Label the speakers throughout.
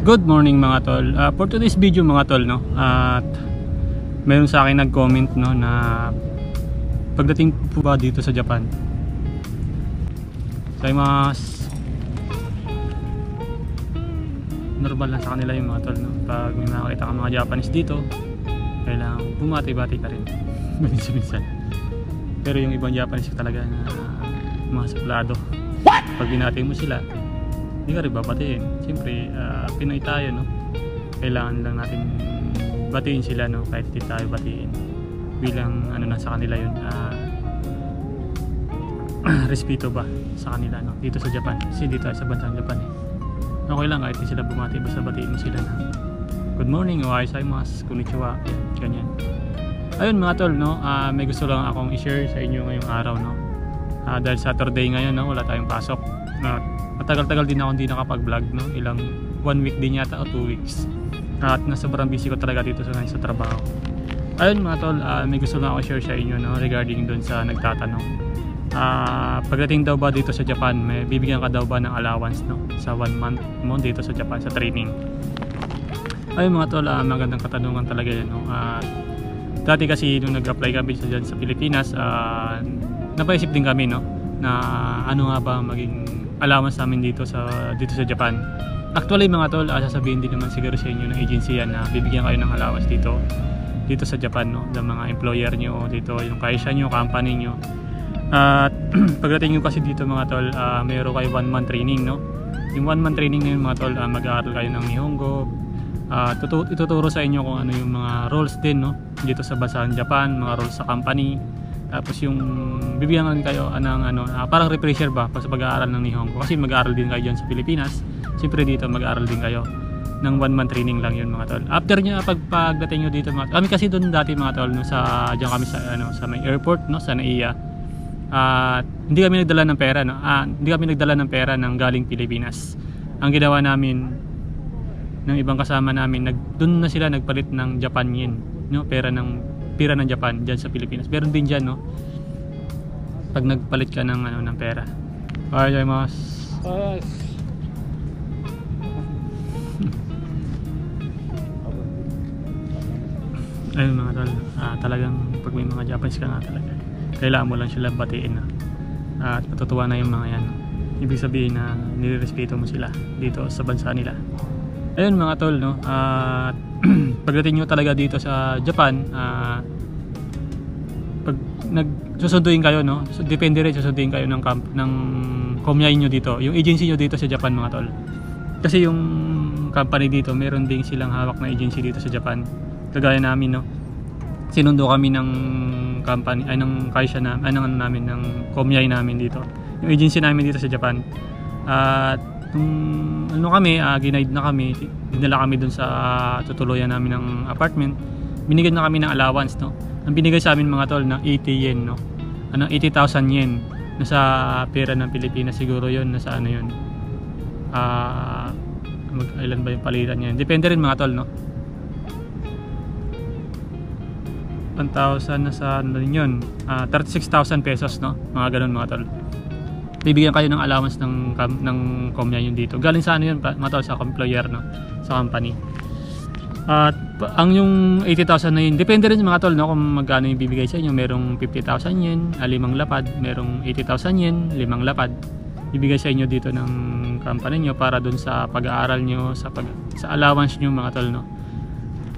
Speaker 1: Good morning mga tol. For today's video mga tol, no, at mayroon sa akin nag-comment, no, na pagdating po ba dito sa Japan, normal lang sa kanila yung mga tol, no? Pag may makakita ka mga Japanese dito, kailangan bumati-bati ka rin minsan. Pero yung ibang Japanese talaga na mga suplado, pag binati mo sila, hindi ka rin babatiin. Siyempre, Pinoy tayo, no? Kailangan lang natin batiin sila, no? Kahit hindi tayo batiin. Bilang ano na sa kanila yun, respeto ba sa kanila, no? Dito sa Japan. Kasi dito sa bansang Japan, okay lang kahit hindi sila bumati, basta batiin mo sila na good morning, ohaisaimasu, konnichiwa, ganyan. Ayun mga tol, no? May gusto lang akong i-share sa inyo ngayong araw, no? Dahil Saturday ngayon, no? Wala tayong pasok. Matagal-tagal din ako hindi nakapag-vlog, no? Ilang 1 week din yata o 2 weeks. At sobrang busy ko talaga dito sa trabaho. Ayun mga tol, may gusto lang ako share sa inyo, no? Regarding dun sa nagtatanong. Pagdating daw ba dito sa Japan, may bibigyan ka daw ba ng allowance, no? Sa 1 month mo dito sa Japan sa training. Ayun mga tol, magandang katanungan talaga yan, no? Dati kasi nung nag-apply kami dyan sa Pilipinas, napaisip din kami, no? Na ano nga ba maging allowance namin dito sa Japan. Actually mga tol, sasabihin din naman siguro sa inyo ng agency yan na bibigyan kayo ng allowance dito sa Japan, no? Ng mga employer nyo dito, yung kaisa nyo, company nyo. At pagdating nyo kasi dito mga tol, mayroon kayo 1 month training, no? Yung 1 month training na yun mga tol, mag-aaral kayo ng Nihongo. Ituturo sa inyo kung ano yung mga roles din, no? Dito sa bansang Japan, mga roles sa company. Tapos yung bibigyan kayo ng parang refresher ba sa pag-aaral ng Nihongo, kasi mag-aaral din kayo dyan sa Pilipinas. Siyempre dito mag-aaral din kayo ng 1 month training lang yun mga tol. After nyo pagdating nyo dito mga tol, kami kasi doon dati mga tol, no, dyan kami sa may airport, no, sa NAIA. Hindi kami nagdala ng pera, no? Hindi kami nagdala ng pera ng galing Pilipinas. Ang ginawa namin ng ibang kasama namin, doon na sila nagpalit ng Japan yen, no? Pira ng Japan dyan sa Pilipinas. Meron din dyan, no? Pag nagpalit ka ng pera. Ayun mga tol, talagang pag may mga Japanese ka nga talaga, kailangan mo lang sila batiin, no? At matutuwa na yung mga yan, no? Ibig sabihin na nirerespeto mo sila dito sa bansa nila. Ayun mga tol, no? Pagdating nyo talaga dito sa Japan, pag nagsusunduin kayo, no? So, depende rin susunduin kayo ng komyay nyo dito, yung agency nyo dito sa Japan mga tol. Kasi yung company dito, meron din silang hawak na agency dito sa Japan. Kagaya namin, no? Sinundo kami ng company, ng kaisa na, namin, ng komyay namin dito. Yung agency namin dito sa Japan. At ginaid na kami, dinala kami dun sa tutuluyan namin ng apartment. Binigyan na kami ng allowance, no? Ang binigay sa amin mga tol ng 80 yen, no? 80,000 yen. Nasa pera ng Pilipinas siguro yun, nasa yun. Ilan ba yung palitan niya? Depende rin mga tol, no? 1,000 nasa yun, 36,000 pesos, no? Mga ganun mga tol. Bibigyan kayo ng allowance ng komya yun dito. Galing sa yun, mga tol, sa employer, no? Sa company. At ang yung 80,000 na yun, depende rin mga tol, no? Kung magkano yung bibigay sa inyo. Merong 50,000 yen, 5 lapad. Merong 80,000 yen, 5 lapad. Ibigay sa inyo dito ng company nyo para dun sa pag-aaral nyo, sa allowance nyo mga tol, no?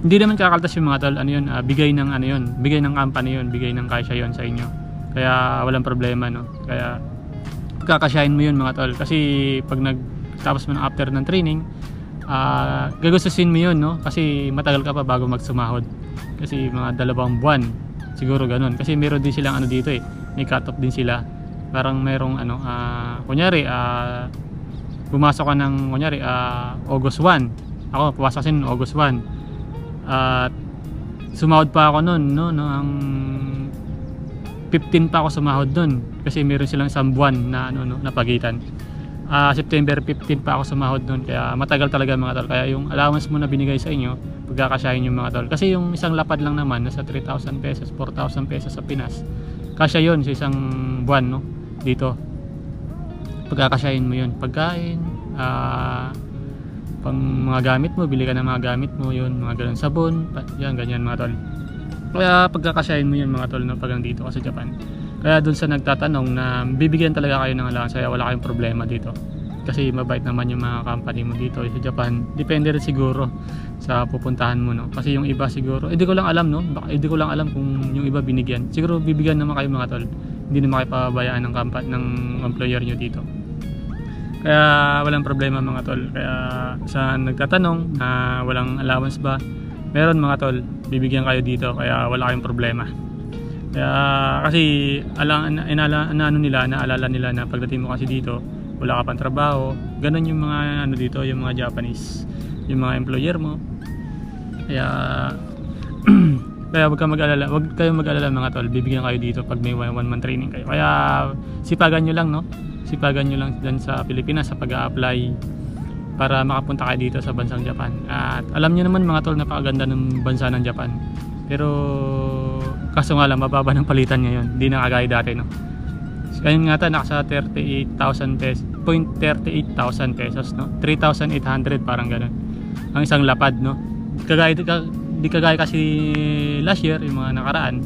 Speaker 1: Hindi naman kakaltas yung mga tol, bigay ng bigay ng company yun, bigay ng kaisa yun sa inyo. Kaya walang problema, no? Kaya kakasyahin mo yun mga tol, kasi pag nagtapos mo ng after ng training, gagustusin mo yun, no? Kasi matagal ka pa bago magsumahod, kasi mga 2 buwan siguro ganun, kasi meron din silang dito may cut off din sila. Parang merong kunyari pumasok ka ng kunyari August 1, ako pumasok kasi ng August 1 at sumahod pa ako noon, no? Ang 15 pa ako sumahod doon, kasi meron silang 1 buwan na na pagitan. September 15 pa ako sumahod doon, kaya matagal talaga mga tol. Kaya yung allowance mo na binigay sa inyo, pagkakasyahin yung mga tol, kasi yung isang lapad lang naman nasa 3,000 pesos, 4,000 pesos sa Pinas, kasya yun sa isang buwan, no? Dito pagkakasyahin mo yun, pagkain, pang mga gamit mo, bili ka ng mga gamit mo, yun, mga ganun, sabon, yan, ganyan mga tol. Kaya pagkakasyahin mo yun mga tol, no, pag nandito ka sa Japan. Kaya dun sa nagtatanong na bibigyan talaga kayo ng allowance, kaya wala kayong problema dito. Kasi mabait naman yung mga company mo dito sa Japan. Depende rin siguro sa pupuntahan mo, no. Kasi yung iba siguro, hindi ko lang alam, no. Hindi ko lang alam kung yung iba binigyan. Siguro bibigyan naman kayo mga tol. Hindi naman kayo pabayaan ng ng employer nyo dito. Kaya walang problema mga tol. Kaya sa nagtatanong na walang allowance ba, meron mga tol, bibigyan kayo dito, kaya wala kayong problema. Kaya kasi ano nila, naalala nila na pagdating mo kasi dito, wala ka pang trabaho. Ganun yung mga ano dito, yung mga Japanese, yung mga employer mo. Kaya kaya wag kayong mag-alala mga tol, bibigyan kayo dito pag may 1 month training kayo. Kaya sipagan nyo lang, no? Sipagan nyo lang dyan sa Pilipinas sa pag-a-apply para makapunta kayo dito sa bansang Japan. At alam nyo naman mga tol, napakaganda ng bansa ng Japan. Pero kaso nga lang, mababa ng palitan ngayon. Hindi na kagaya dati, no? Kaya nga ta, nasa 38,000 pesos, 38,000 pesos, no? 3,800 parang ganun. Ang isang lapad, no? Di kagaya kasi last year, yung mga nakaraan,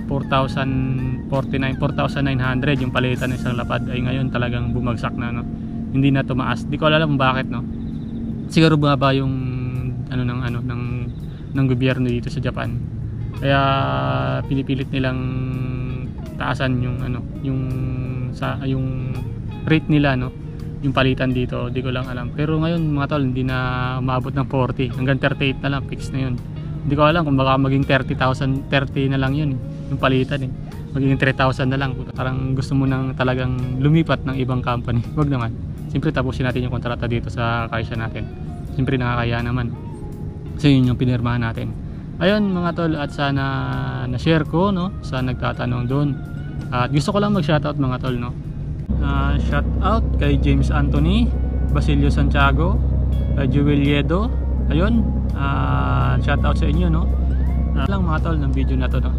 Speaker 1: 4,900 yung palitan ng isang lapad. Ay ngayon talagang bumagsak na, no? Hindi na tumaas. Di ko alam kung bakit, no? Siguro bumaba yung ng gobyerno dito sa Japan. Kaya pinipilit nilang taasan yung rate nila, no? Yung palitan dito, di ko lang alam. Pero ngayon mga tol, hindi na umabot ng 40, hanggang 38 na lang, fix na yun. Hindi ko alam kung baka maging 30 na lang yun, yung palitan, magiging 3,000 na lang. Parang gusto mo nang talagang lumipat ng ibang company. Wag naman, siyempre tapusin natin yung kontrata dito sa kaisa natin. Siyempre nakakaya naman, so yun yung pinirmahan natin. Ayun mga tol, at sana na-share ko, no, sa nagtatanong doon. At gusto ko lang mag-shoutout mga tol, no. Shoutout kay James Anthony, Basilio Santiago, Jewel Yedo. Ayun, shoutout sa inyo, no. Lang mga tol ng video na to, no.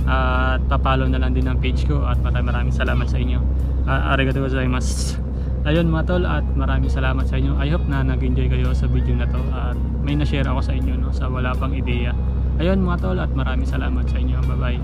Speaker 1: At papalo na lang din ng page ko. At maraming salamat sa inyo. Arigatou gozaimasu. Ayun mga tol, at maraming salamat sa inyo. I hope na nag-enjoy kayo sa video na to. At may na-share ako sa inyo, no, sa wala pang ideya. Ayun mga tol, at maraming salamat sa inyo. Bye bye.